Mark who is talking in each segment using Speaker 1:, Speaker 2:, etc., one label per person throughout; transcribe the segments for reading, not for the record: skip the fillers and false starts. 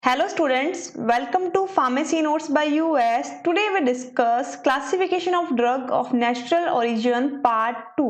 Speaker 1: Hello students, welcome to Pharmacy Notes by US. Today we discuss classification of drug of natural origin part 2.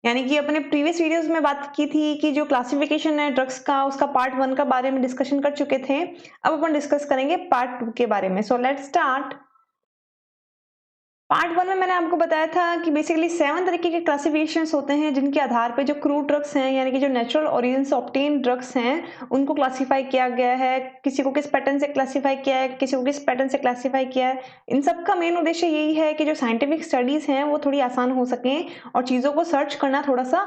Speaker 1: यानी कि अपने previous videos में बात की थी कि जो क्लासिफिकेशन है ड्रग्स का उसका पार्ट 1 का बारे में डिस्कशन कर चुके थे। अब अपन डिस्कस करेंगे पार्ट 2 के बारे में। So let's start. पार्ट 1 में मैंने आपको बताया था कि बेसिकली 7 तरीके के क्लासिफिकेशंस होते हैं जिनके आधार पे जो क्रूड ड्रग्स हैं यानी कि जो नेचुरल ओरिजिन से ऑब्टेन ड्रग्स हैं उनको क्लासिफाई किया गया है। किसी को किस पैटर्न से क्लासिफाई किया है, किसी को किस पैटर्न से क्लासिफाई किया है। इन सब का मेन उद्देश्य यही है कि जो साइंटिफिक स्टडीज हैं वो थोड़ी आसान हो सकें और चीज़ों को सर्च करना थोड़ा सा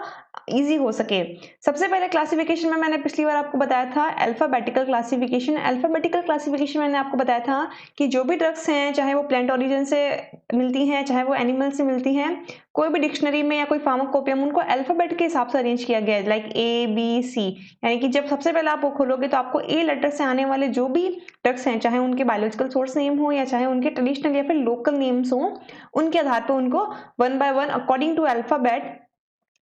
Speaker 1: ईजी हो सके। सबसे पहले क्लासिफिकेशन में मैंने पिछली बार आपको बताया था अल्फाबेटिकल क्लासिफिकेशन। अल्फाबेटिकल क्लासिफिकेशन मैंने आपको बताया था कि जो भी ड्रग्स हैं चाहे वो प्लांट ओरिजिन से मिलती हैं चाहे वो एनिमल से मिलती हैं, कोई भी डिक्शनरी में या कोई फार्माकोपियम उनको अल्फाबेट के हिसाब से अरेंज किया गया है, लाइक ए बी सी। यानी कि जब सबसे पहले आप वो खोलोगे तो आपको ए लेटर से आने वाले जो भी ड्रग्स हैं चाहे उनके बायोलॉजिकल सोर्स नेम हो या चाहे उनके ट्रेडिशनल या फिर लोकल नेम्स हो, उनके आधार पर उनको one by one according to alphabet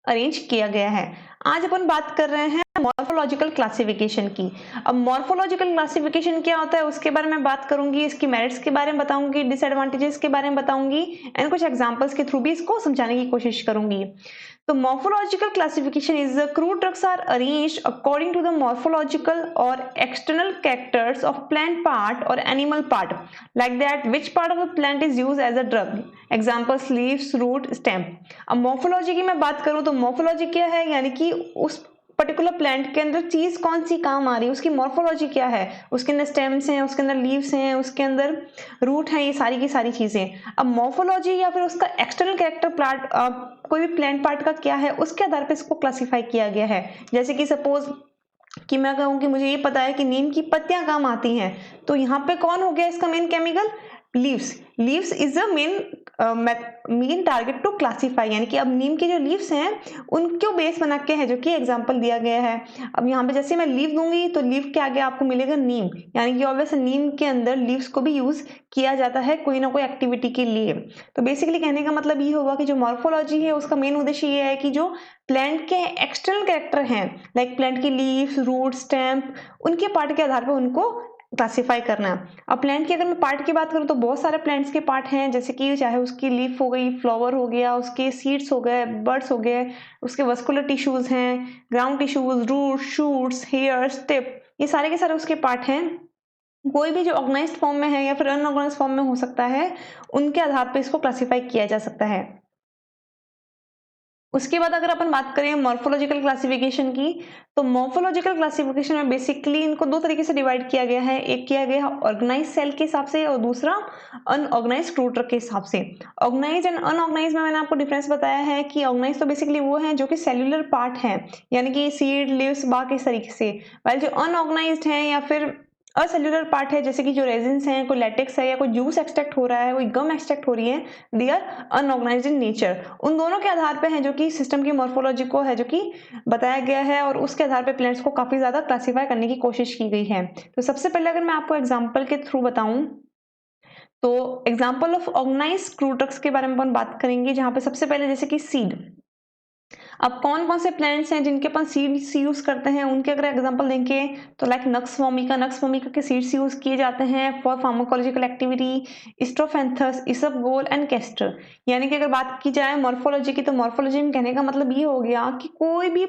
Speaker 1: arrange किया गया है। आज अपन बात कर रहे हैं मॉर्फोलॉजिकल क्लासिफिकेशन की। अब मॉर्फोलॉजिकल क्लासिफिकेशन क्या होता है उसके बारे में बात करूंगी, इसकी मेरिट्स के बारे में बताऊंगी, डिसएडवांटेजेस के बारे में बताऊंगी एंड कुछ एग्जांपल्स के थ्रू भी इसको समझाने की कोशिश करूंगी। तो morphological classification is the crude drugs are arranged according to the morphological or external characters of plant part or animal part, like that which part of the plant is used as a drug. Examples leaves, root, stem. अब morphology की मैं बात करूं तो morphology क्या है, यानी कि उस पर्टिकुलर प्लांट के अंदर चीज कौन सी काम आ रही है, उसकी मॉर्फोलॉजी क्या है, उसके अंदर स्टेम्स हैं, उसके अंदर लीव्स हैं, उसके अंदर रूट है, ये सारी की सारी चीजें। अब मॉर्फोलॉजी या फिर उसका एक्सटर्नल कैरेक्टर प्लांट कोई भी प्लांट पार्ट का क्या है उसके आधार पर इसको क्लासिफाई किया गया है। जैसे कि सपोज कि मैं कहूँ कि मुझे ये पता है कि नीम की पत्तियां काम आती हैं, तो यहाँ पे कौन हो गया इसका main chemical, leaves. Leaves is the main target to classify, यानी कि अब नीम के जो लीव्स हैं उनको बेस बना के है जो कि एग्जांपल दिया गया है। अब यहाँ पे जैसे मैं लीव दूंगी तो लीव के आगे आपको मिलेगा नीम, यानी कि ऑब्वियस नीम के अंदर लीव्स को भी यूज किया जाता है कोई ना कोई एक्टिविटी के लिए। तो बेसिकली कहने का मतलब ये होगा कि जो मॉर्फोलॉजी है उसका मेन उद्देश्य ये है कि जो प्लांट के एक्सटर्नल कैरेक्टर हैं, लाइक प्लांट की लीव्स, रूट, स्टेम्प, उनके पार्ट के आधार पर उनको क्लासिफाई करना। अब प्लांट की अगर मैं पार्ट की बात करूं तो बहुत सारे प्लांट्स के पार्ट हैं, जैसे कि चाहे उसकी लीफ हो गई, फ्लावर हो गया, उसके सीड्स हो गए, बर्ड्स हो गए, उसके वस्कुलर टिश्यूज हैं, ground tissues, root, shoots, hairs, tip, ये सारे के सारे उसके पार्ट हैं। कोई भी जो ऑर्गेनाइज्ड फॉर्म में है या फिर अनऑर्गेनाइज्ड फॉर्म में हो सकता है, उनके आधार पर इसको क्लासिफाई किया जा सकता है। उसके बाद अगर अपन बात करें मॉर्फोलॉजिकल क्लासिफिकेशन की, तो मॉर्फोलॉजिकल क्लासिफिकेशन में बेसिकली इनको दो तरीके से डिवाइड किया गया है। एक किया गया है ऑर्गेनाइज सेल के हिसाब से और दूसरा अनऑर्गेनाइज क्रूटर के हिसाब से। ऑर्गेनाइज एंड अनऑर्गेनाइज में मैंने आपको डिफरेंस बताया है कि ऑर्गेनाइज तो बेसिकली वो है जो कि सेल्यूलर पार्ट है, यानी कि सीड, लीव्स, बाकी इस तरीके से, वाइल जो अनऑर्गेनाइज्ड है या फिर असेल्युलर पार्ट है, जैसे कि जो रेजिन्स हैं, कोई लैटेक्स है या कोई जूस एक्सट्रैक्ट हो रहा है, कोई गम एक्सट्रैक्ट हो रही है, they are unorganised in nature. उन दोनों के आधार पे है जो कि सिस्टम की मॉर्फोलॉजी को है जो कि बताया गया है और उसके आधार पे प्लांट्स को काफी ज्यादा क्लासीफाई करने की कोशिश की गई है। तो सबसे पहले अगर मैं आपको एग्जाम्पल के थ्रू बताऊं तो एग्जाम्पल ऑफ ऑर्गेनाइज्ड क्रूटक्स के बारे में अपन बात करेंगे, जहां पे सबसे पहले जैसे कि सीड। अब कौन कौन से प्लांट्स हैं जिनके अपन सीड्स यूज करते हैं, उनके अगर एग्जांपल देंगे तो लाइक नक्स वोमिका के सीड्स यूज किए जाते हैं for pharmacological activity, strophanthus, isabgol and castor. यानी कि अगर बात की जाए मॉर्फोलॉजी की, तो मॉर्फोलॉजी में कहने का मतलब ये हो गया कि कोई भी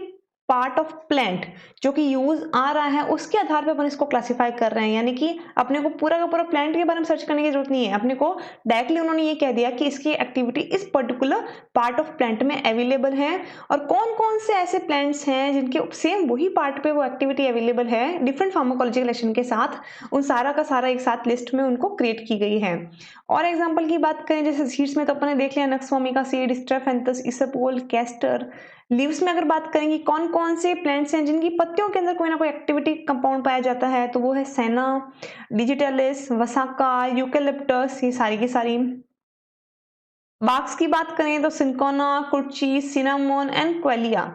Speaker 1: पार्ट ऑफ प्लांट जो कि यूज आ रहा है उसके आधार पर अपन इसको क्लासिफाई कर रहे हैं। यानी कि अपने को पूरा का पूरा प्लांट के बारे में सर्च करने की जरूरत नहीं है, अपने को डायरेक्टली उन्होंने ये कह दिया कि इसकी एक्टिविटी इस पर्टिकुलर पार्ट ऑफ प्लांट में अवेलेबल है और कौन कौन से ऐसे प्लांट्स हैं जिनके सेम वही पार्ट पे वो एक्टिविटी अवेलेबल है डिफरेंट फार्माकोलॉजिकल एक्शन के साथ, उन सारा का सारा एक साथ लिस्ट में उनको क्रिएट की गई है। और एग्जांपल की बात करें जैसे सीड्स में तो अपने देख लिया नक्स वोमिका सीड, स्ट्रेफेंथस, इसबगोल, कैस्टर। लीव्स में अगर बात करेंगे कौन कौन से प्लांट्स हैं जिनकी पत्तियों के अंदर कोई ना कोई एक्टिविटी कंपाउंड पाया जाता है, तो वो है सेना, डिजिटलिस, वसाका, यूकेलिप्टस, ये सारी की सारी। बाग्स की बात करें तो cinchona, kurchi, cinnamon and quillaia,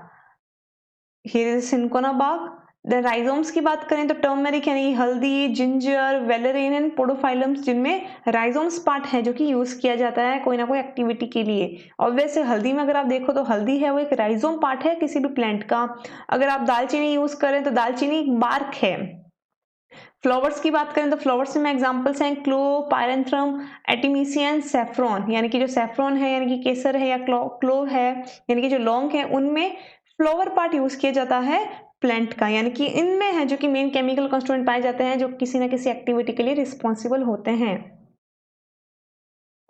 Speaker 1: here is cinchona bark. Then rhizomes की बात करें तो टर्मरिक यानी हल्दी, जिंजर, वेलेरिन एंड पोडोफाइलम्स, जिनमें राइजोम्स पार्ट है जो कि यूज किया जाता है कोई ना कोई एक्टिविटी के लिए। ऑब्वियसली हल्दी में अगर आप देखो तो हल्दी है वो एक राइजोम पार्ट है किसी भी प्लांट का। अगर आप दालचीनी यूज करें तो दालचीनी एक बार्क है। फ्लावर्स की बात करें तो फ्लावर्स में एग्जांपल्स हैं क्लोव, पायरेंथ्रम, एटिमिसियन, सैफरॉन, यानी कि जो सैफरॉन है यानी कि केसर है या क्लोव है यानी कि जो लौंग है, उनमें फ्लावर पार्ट यूज किया जाता है प्लांट का, यानी कि इनमें है जो कि मेन केमिकल कंस्टिट्यूएंट पाए जाते हैं जो किसी ना किसी एक्टिविटी के लिए रिस्पॉन्सिबल होते हैं।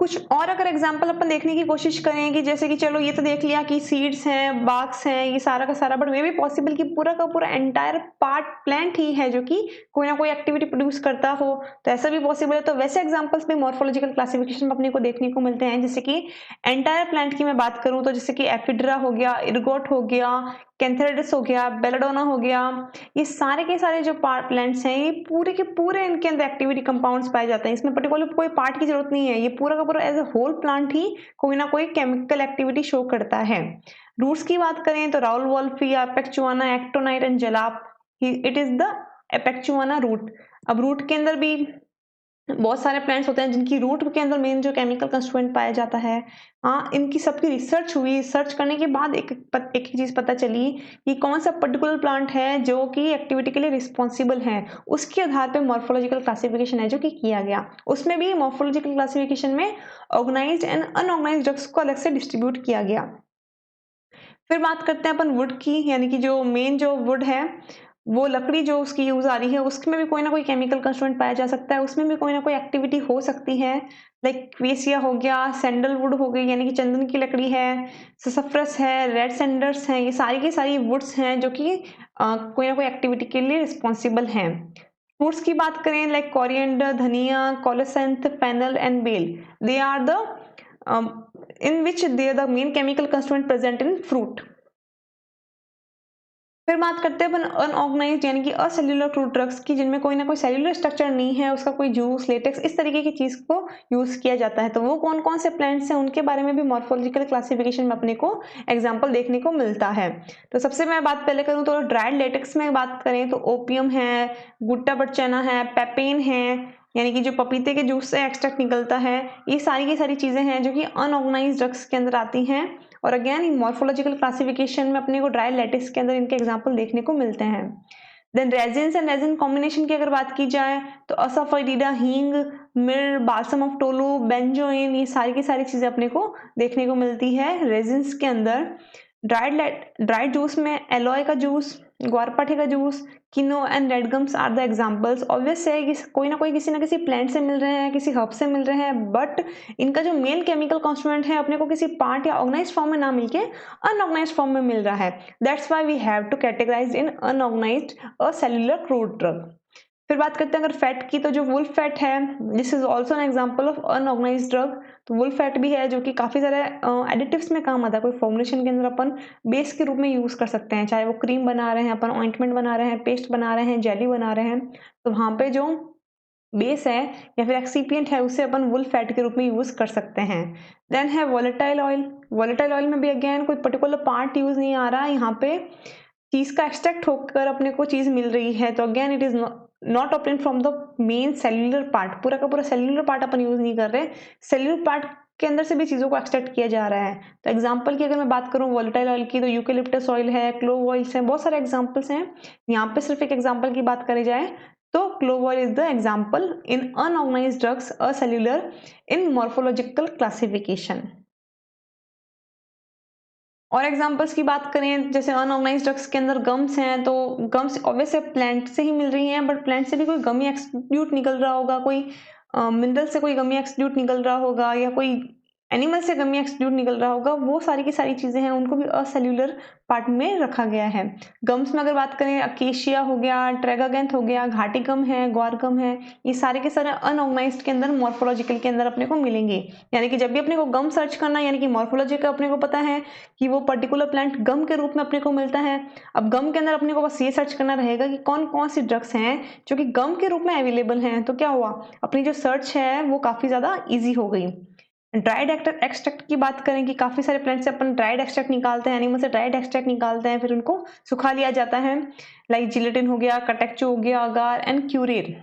Speaker 1: कुछ और अगर एग्जाम्पल अपन देखने की कोशिश करें कि जैसे कि चलो ये तो देख लिया कि सीड्स हैं, बाग्स हैं, ये सारा का सारा, बट मे भी पॉसिबल कि पूरा का पूरा एंटायर पार्ट प्लांट ही है जो कि कोई ना कोई एक्टिविटी प्रोड्यूस करता हो, तो ऐसा भी पॉसिबल है। तो वैसे एग्जांपल्स भी मॉर्फोलॉजिकल क्लासिफिकेशन में अपने को देखने को मिलते हैं, जैसे कि एंटायर प्लांट की मैं बात करूं तो जैसे कि एफिड्रा हो गया, इर्गोट हो गया, कैंथेरिडिस हो गया, बेलाडोना हो गया, ये सारे के सारे जो प्लांट्स हैं ये पूरे के पूरे इनके अंदर एक्टिविटी कंपाउंड्स पाए जाते हैं। इसमें पर्टिकुलर कोई पार्ट की जरूरत नहीं है, ये पूरा का पूरा एज अ होल प्लांट ही कोई ना कोई केमिकल एक्टिविटी शो करता है। रूट्स की बात करें तो rauwolfia, ipecacuanha, aconite and jalap, it is the ipecacuanha root. अब रूट के अंदर भी बहुत सारे प्लांट्स होते हैं जिनकी रूट के अंदर मेन जो केमिकल कंस्टिट्यूएंट पाया जाता है। हाँ, इनकी सबकी रिसर्च हुई, रिसर्च करने के बाद एक चीज पता चली कि कौन सा पर्टिकुलर प्लांट है जो कि एक्टिविटी के लिए रिस्पॉन्सिबल है, उसके आधार पे मॉर्फोलॉजिकल क्लासिफिकेशन है जो कि किया गया। उसमें भी मॉर्फोलॉजिकल क्लासिफिकेशन में ऑर्गेनाइज्ड एंड अनऑर्गेनाइज्ड ड्रग्स को अलग से डिस्ट्रीब्यूट किया गया। फिर बात करते हैं अपन वुड की, यानी कि जो मेन जो वुड है, वो लकड़ी जो उसकी यूज आ रही है उसमें भी कोई ना कोई केमिकल कंस्टिट्यूएंट पाया जा सकता है, उसमें भी कोई ना कोई एक्टिविटी हो सकती है। लाइक क्वेसिया हो गया, सैंडलवुड हो गई यानी कि चंदन की लकड़ी है, ससफ्रस है, रेड सैंडर्स हैं, ये सारी की सारी वुड्स हैं जो कि कोई ना कोई एक्टिविटी के लिए रिस्पॉन्सिबल हैं। फ्रूट्स की बात करें like coriander, dhania, colocynth, fennel and bel, they are the in which they are the main chemical constituent present in fruit। फिर बात करते हैं अपन अनऑर्गेनाइज्ड यानी कि असेल्युलर फ्रूट ड्रग्स की, जिनमें कोई ना कोई सेल्युलर स्ट्रक्चर नहीं है, उसका कोई जूस, लेटेक्स, इस तरीके की चीज को यूज किया जाता है। तो वो कौन कौन से प्लांट्स हैं उनके बारे में भी मॉर्फोलॉजिकल क्लासिफिकेशन में अपने को एग्जाम्पल देखने को मिलता है। तो सबसे मैं बात पहले करूँ तो ड्राइड लेटेक्स में बात करें तो ओपियम है, गुट्टा बरचना है, पेपेन है, यानी कि जो पपीते के जूस से एक्सट्रैक्ट निकलता है, ये सारी की सारी चीजें हैं जो कि अनऑर्गेनाइज्ड ड्रग्स के अंदर आती हैं। और अगेन मॉर्फोलॉजिकल क्लासिफिकेशन में अपने को ड्राई लेटेक्स के अंदर इनके एग्जाम्पल देखने को मिलते हैं। Then resins and resin combination की अगर बात की जाए तो असाफोइडिडा, हींग, मिर, बाल्सम ऑफ टोलू, बेंजोइन, ये सारी की सारी चीजें अपने को देखने को मिलती है रेजिन्स के अंदर। ड्राइड जूस में एलोय का जूस, ग्वारपाठे का जूस, kino and red gums are the examples. Obvious है कि कोई ना कोई किसी ना किसी प्लांट से मिल रहे हैं, किसी हर्ब से मिल रहे हैं, बट इनका जो मेन केमिकल कॉन्स्टिट्यूएंट है अपने को किसी पार्ट या ऑर्गेनाइज्ड फॉर्म में ना मिलके अनऑर्गेनाइज्ड फॉर्म में मिल रहा है। That's why we have to categorise in unorganised a cellular crude drug. फिर बात करते हैं अगर फैट की, तो जो वुल्फ फैट है, this is also an example of unorganised drug. तो वुल्फ फैट भी है जो कि काफी सारे एडिटिव्स में काम आता है, कोई फॉर्मुलेशन के अंदर अपन बेस के रूप में यूज कर सकते हैं, चाहे वो क्रीम बना रहे हैं, अपन ऑइंटमेंट बना रहे हैं, पेस्ट बना रहे हैं, जेली बना रहे हैं, तो वहां पे जो बेस है या फिर एक्सीपिएंट है उसे अपन वुल्फ फैट के रूप में यूज कर सकते हैं। देन है वोलेटाइल ऑयल। वोलेटाइल ऑयल में भी अगेन कोई पर्टिकुलर पार्ट यूज नहीं आ रहा, यहाँ पे चीज का एक्सट्रैक्ट होकर अपने को चीज मिल रही है, तो again it is not obtained from the main cellular part. पूरा का पूरा सेल्युलर पार्ट अपन यूज नहीं कर रहे, सेल्युलर पार्ट के अंदर से भी चीजों को एक्सट्रैक्ट किया जा रहा है। तो एग्जांपल की अगर मैं बात करूं वोलेटाइल ऑयल की, तो यूकेलिप्टस ऑयल है, क्लोव ऑयल्स हैं, बहुत सारे एग्जांपल्स हैं। यहाँ पे सिर्फ एक एग्जांपल की बात करी जाए तो clove oil is the example in unorganised drugs acellular in morphological classification. और एग्जांपल्स की बात करें जैसे अनऑर्गेनाइज्ड ड्रग्स के अंदर गम्स हैं, तो गम्स ऑब्वियसली प्लांट से ही मिल रही हैं, बट प्लांट से भी कोई गमी एक्सक्लूड निकल रहा होगा, कोई मिनरल से कोई गमी एक्सक्लूड निकल रहा होगा, या कोई एनिमल से गमी एक्सक्लूड निकल रहा होगा, वो सारी की सारी चीजें हैं उनको भी असेल्युलर पार्ट में रखा गया है। गम्स में अगर बात करें अकेशिया हो गया, ट्रेगागैंथ हो गया, घाटी गम है, ग्वार गम है, ये सारे के सारे अनऑर्गेनाइज्ड के अंदर मॉर्फोलॉजिकल के अंदर अपने को मिलेंगे। यानी कि जब भी अपने को गम सर्च करना, यानी कि मॉर्फोलॉजी का अपने को पता है कि वो पर्टिकुलर प्लांट गम के रूप में अपने को मिलता है। अब गम के अंदर अपने को बस ये सर्च करना रहेगा कि कौन कौन सी ड्रग्स हैं जो कि गम के रूप में अवेलेबल हैं, तो क्या हुआ, अपनी जो सर्च है वो काफी ज्यादा इजी हो गई। ड्राइड एक्सट्रैक्ट की बात करें कि काफी सारे प्लांट से अपन ड्राइड एक्सट्रैक्ट निकालते हैं, एनिमल से ड्राइड एक्सट्रैक्ट निकालते हैं, फिर उनको सुखा लिया जाता है। लाइक जिलेटिन हो गया, कटेक्चो हो गया, अगार एंड क्यूरेर,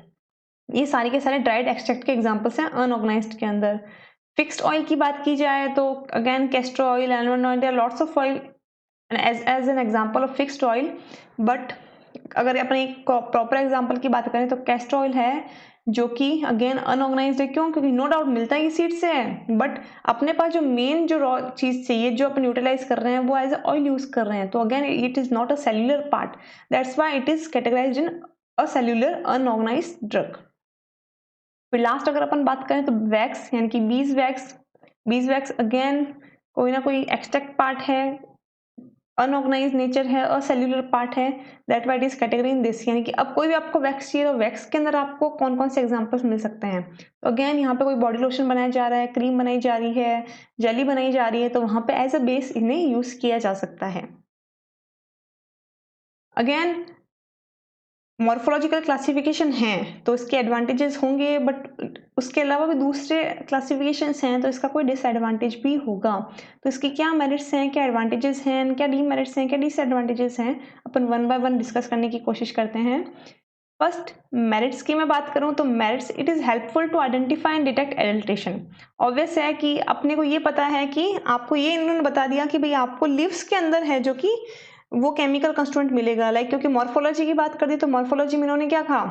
Speaker 1: ये सारे के सारे ड्राइड एक्सट्रैक्ट के एग्जांपल्स हैं अनऑर्गेनाइज्ड के अंदर। फिक्स्ड ऑयल की बात की जाए तो again castor oil, almond oil, there are lots of oil as an example of fixed oil, but अगर अपने एक प्रॉपर एग्जांपल की बात करें तो कैस्टर ऑयल है, जो कि अगेन अनऑर्गेनाइज्ड है। क्यों? क्योंकि नो डाउट मिलता ही सीड से है, बट अपने पास जो मेन जो रॉ चीज चाहिए जो अपन यूटिलाइज कर रहे हैं वो एज ऑयल यूज कर रहे हैं, तो again it is not a cellular part, that's why it is categorised in a cellular unorganised drug. फिर लास्ट अगर अपन बात करें तो वैक्स यानी कि बीज वैक्स अगेन कोई ना कोई एक्सट्रैक्ट पार्ट है, अनऑर्गेनाइज्ड नेचर है, असेल्युलर पार्ट है, that white is category in this. यानी कि अब कोई भी आपको वैक्स चाहिए तो वैक्स के अंदर आपको कौन कौन से एग्जांपल्स मिल सकते हैं। तो अगेन यहाँ पे कोई बॉडी लोशन बनाया जा रहा है, क्रीम बनाई जा रही है, जेली बनाई जा रही है, तो वहां पे एज अ बेस इन्हें यूज किया जा सकता है। अगेन मॉर्फोलॉजिकल क्लासिफिकेशन है तो इसके एडवांटेजेस होंगे, बट उसके अलावा भी दूसरे क्लासिफिकेशंस हैं तो इसका कोई डिसएडवांटेज भी होगा। तो इसके क्या मेरिट्स हैं, क्या एडवांटेजेस हैं, क्या डीमेरिट्स हैं, क्या डिसएडवांटेजेस हैं, अपन वन बाय वन डिस्कस करने की कोशिश करते हैं। फर्स्ट मेरिट्स की मैं बात करूं तो merits, it is helpful to identify and detect adulteration. Obvious है कि अपने को ये पता है कि आपको ये इन्होंने बता दिया कि भाई आपको लिव्स के अंदर है जो कि वो केमिकल कंस्टिट्यूएंट मिलेगा। लाइक क्योंकि मॉर्फोलॉजी की बात कर दी तो मॉर्फोलॉजी में इन्होंने क्या कहा,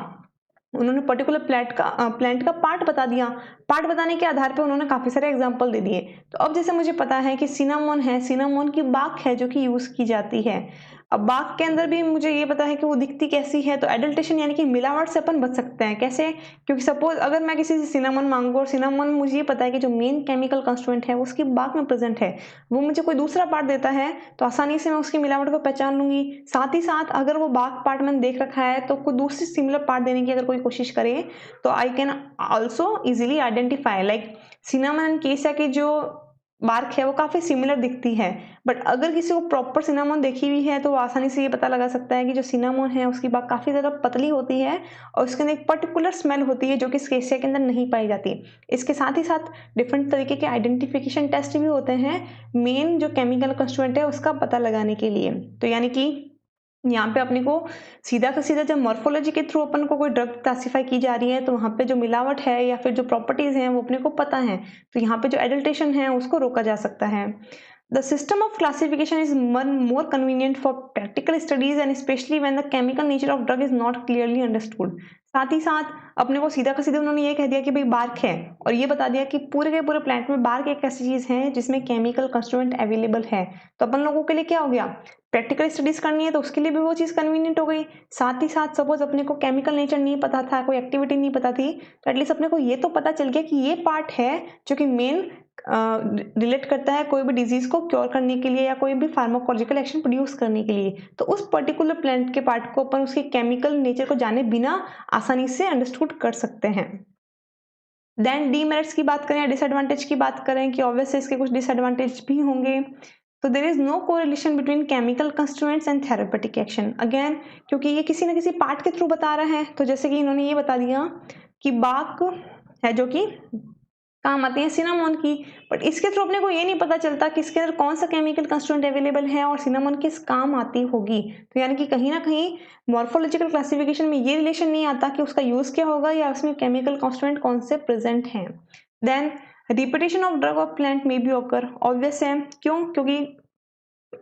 Speaker 1: उन्होंने पर्टिकुलर प्लांट का पार्ट बता दिया। पार्ट बताने के आधार पे उन्होंने काफी सारे एग्जांपल दे दिए। तो अब जैसे मुझे पता है कि सिनामोन है, सिनामोन की बाक है जो कि यूज की जाती है। अब बाक के अंदर भी मुझे ये पता है कि वो दिखती कैसी है, तो एडल्ट्रेशन यानी कि मिलावट से अपन बच सकते हैं। कैसे? क्योंकि सपोज अगर मैं किसी से सिनामोन मांगू और सिनामोन मुझे ये पता है कि जो मेन केमिकल कंस्टिट्यूएंट है उसकी बाक में प्रेजेंट है, वो मुझे कोई दूसरा पार्ट देता है तो आसानी से मैं उसकी मिलावट को पहचान लूंगी। साथ ही साथ अगर वो बाक पार्ट मैंने देख रखा है तो कोई दूसरी सिमिलर पार्ट देने की अगर कोई कोशिश करे तो I can also easily identify. Like cinnamon and केसिया की जो बार्क है वो काफी सिमिलर दिखती है, बट अगर किसी को प्रॉपर सिनामोन देखी हुई है तो वो आसानी से ये पता लगा सकता है कि जो सिनामोन है उसकी बात काफी ज्यादा पतली होती है और उसके अंदर एक पर्टिकुलर स्मेल होती है जो कि केसिया के अंदर नहीं पाई जाती। इसके साथ ही साथ डिफरेंट तरीके के आइडेंटिफिकेशन टेस्ट भी होते हैं मेन जो केमिकल कंस्टिट्यूएंट है उसका पता लगाने के लिए। तो यानी कि यहाँ पे अपने को सीधा का सीधा जब मॉर्फोलॉजी के थ्रू अपन को कोई ड्रग क्लासीफाई की जा रही है तो वहाँ पे जो मिलावट है या फिर जो प्रॉपर्टीज हैं वो अपने को पता है, तो यहाँ पे जो एडल्ट्रेशन है उसको रोका जा सकता है। The system of classification is more convenient for practical studies and especially when the chemical nature of drug is not clearly understood। साथ ही साथ अपने को सीधा का सीधा उन्होंने ये कह दिया कि भाई बार्क है और ये बता दिया कि पूरे के पूरे प्लांट में बार्क एक ऐसी चीज है जिसमें केमिकल कंस्टिट्यूएंट अवेलेबल है। तो अपन लोगों के लिए क्या हो गया, प्रैक्टिकल स्टडीज करनी है तो उसके लिए भी वो चीज कन्वीनियंट हो गई। साथ ही साथ सपोज अपने को केमिकल नेचर नहीं पता था, कोई एक्टिविटी नहीं पता थी, तो एटलीस्ट अपने को ये तो पता चल गया कि ये पार्ट है जो कि मेन रिलेट करता है कोई भी डिजीज को क्योर करने के लिए या कोई भी फार्माकोलॉजिकल एक्शन प्रोड्यूस करने के लिए। तो उस पर्टिकुलर प्लांट के पार्ट को अपन उसके केमिकल नेचर को जाने बिना आसानी से अंडरस्टूड कर सकते हैं। देन डीमेरिट्स की बात करें या डिसएडवांटेज की बात करें कि ऑब्वियसली इसके कुछ डिसएडवांटेज भी होंगे। तो there is no correlation between chemical constituents and therapeutic action. Again क्योंकि ये किसी ना किसी पार्ट के थ्रू बता रहा है, तो जैसे कि इन्होंने ये बता दिया कि बाक है जो कि काम आती है सिनामोन की, बट इसके थ्रू अपने को ये नहीं पता चलता कि इसके अंदर कौन सा केमिकल कंस्टिट्यूएंट अवेलेबल है और सिनामोन किस काम आती होगी। तो यानी कि कहीं ना कहीं मॉर्फोलॉजिकल क्लासिफिकेशन में ये रिलेशन नहीं आता कि उसका यूज क्या होगा या उसमें केमिकल कंस्टिट्यूएंट कौन से प्रेजेंट हैं। Then repetition of drug of plant में भी ऑकर, ऑब्वियस है। क्यों? क्योंकि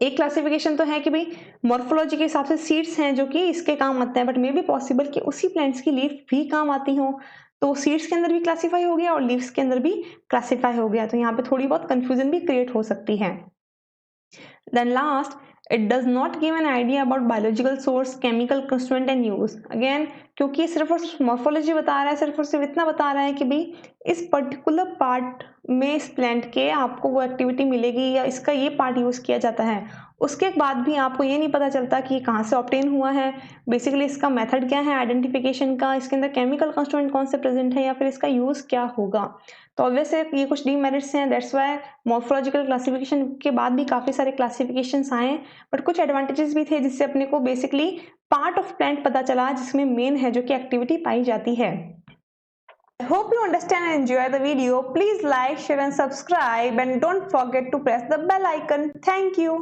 Speaker 1: एक क्लासिफिकेशन तो है कि भाई मॉर्फोलॉजी के हिसाब से सीड्स हैं जो कि इसके काम आते हैं, बट मे बी पॉसिबल कि उसी प्लांट्स की लीफ भी काम आती हो, तो सीड्स के अंदर भी क्लासिफाई हो गया और लीव्स के अंदर भी क्लासिफाई हो गया, तो यहाँ पे थोड़ी बहुत कंफ्यूजन भी क्रिएट हो सकती है। Then last, it does not give an idea about biological source, chemical constituent and use. Again क्योंकि सिर्फ और मॉर्फोलॉजी बता रहा है, सिर्फ और सिर्फ इतना बता रहा है कि भाई इस पर्टिकुलर पार्ट में इस प्लांट के आपको वो एक्टिविटी मिलेगी या इसका ये पार्ट यूज किया जाता है, उसके बाद भी आपको ये नहीं पता चलता कि कहाँ से ऑब्टेन हुआ है, बेसिकली इसका मेथड क्या है आइडेंटिफिकेशन का, इसके अंदर केमिकल कंस्टिट्यूएंट कौन से प्रेजेंट है या फिर इसका यूज क्या होगा। तो ऑब्वियस है ये कुछ डीमेरिट्स हैं, दैट्स व्हाई मॉर्फोलॉजिकल क्लासिफिकेशन के बाद भी काफी सारे क्लासिफिकेशंस आए, बट कुछ एडवांटेजेस भी थे जिससे अपने को बेसिकली पार्ट ऑफ प्लांट पता चला जिसमें मेन है जो कि एक्टिविटी पाई जाती है। I hope you understand and enjoy the video. Please like, share and subscribe and don't forget to press the bell icon. Thank you.